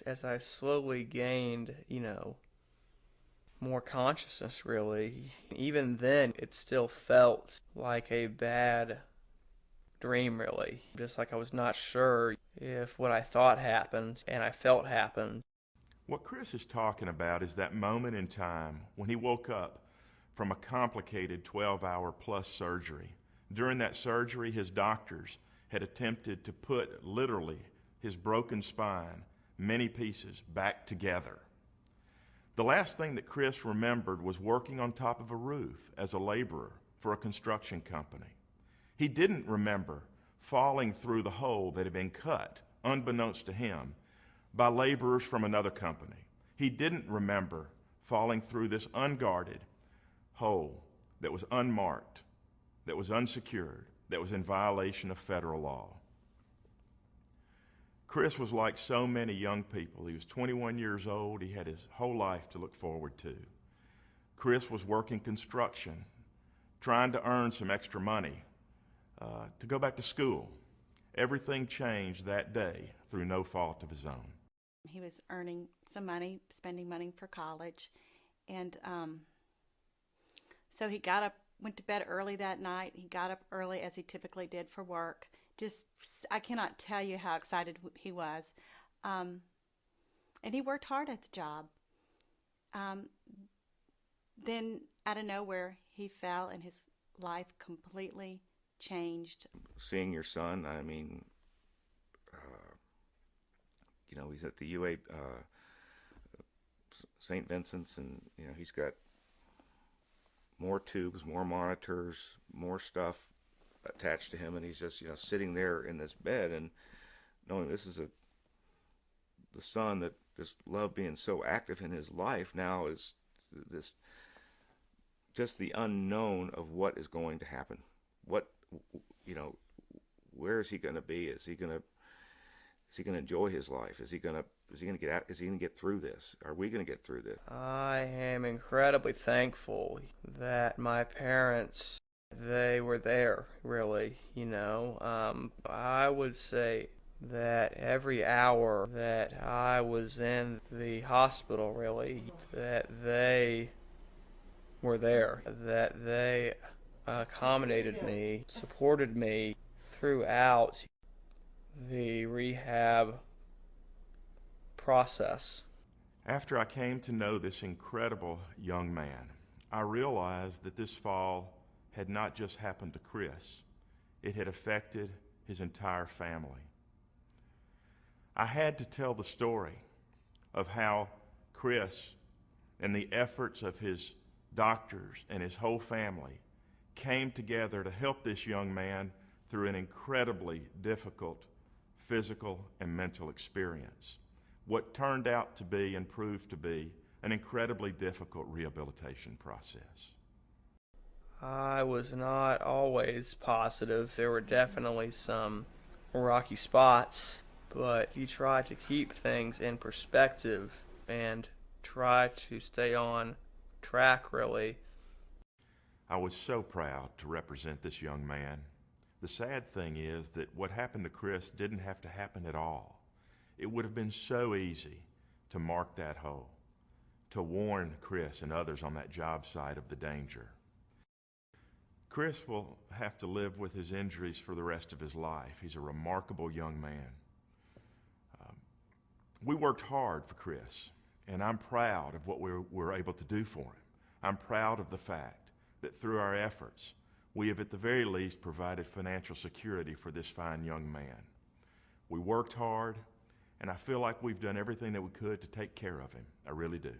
As I slowly gained, more consciousness, really, even then, it still felt like a bad dream, really. Just like I was not sure if what I thought happened and I felt happened. What Chris is talking about is that moment in time when he woke up from a complicated 12-hour plus surgery. During that surgery, his doctors had attempted to put literally his broken spine, many pieces, back together. The last thing that Chris remembered was working on top of a roof as a laborer for a construction company. He didn't remember falling through the hole that had been cut, unbeknownst to him, by laborers from another company. He didn't remember falling through this unguarded hole that was unmarked, that was unsecured, that was in violation of federal law. Chris was like so many young people. He was 21 years old. He had his whole life to look forward to. Chris was working construction, trying to earn some extra money to go back to school. Everything changed that day through no fault of his own. He was earning some money, spending money for college, and so he got up, went to bed early that night. He got up early as he typically did for work. Just, I cannot tell you how excited he was. And he worked hard at the job. Then, out of nowhere, he fell and his life completely changed. Seeing your son, I mean, he's at the UA St. Vincent's, and he's got more tubes, more monitors, more stuff attached to him, and he's just sitting there in this bed and knowing this is the son that just loved being so active in his life now is this just the unknown of what is going to happen. What where is he going to be? Is he going to enjoy his life? Is he going to get through this? Are we going to get through this? I am incredibly thankful that my parents, they were there, really. I would say that every hour that I was in the hospital, really, that they were there, that they accommodated me, supported me throughout the rehab process. After I came to know this incredible young man, I realized that this fall had not just happened to Chris, it had affected his entire family. I had to tell the story of how Chris and the efforts of his doctors and his whole family came together to help this young man through an incredibly difficult physical and mental experience. What turned out to be and proved to be an incredibly difficult rehabilitation process. I was not always positive. There were definitely some rocky spots, but he tried to keep things in perspective and try to stay on track, really. I was so proud to represent this young man. The sad thing is that what happened to Chris didn't have to happen at all. It would have been so easy to mark that hole, to warn Chris and others on that job site of the danger. Chris will have to live with his injuries for the rest of his life. He's a remarkable young man. We worked hard for Chris, and I'm proud of what we were able to do for him. I'm proud of the fact that through our efforts, we have at the very least provided financial security for this fine young man. We worked hard, and I feel like we've done everything that we could to take care of him. I really do.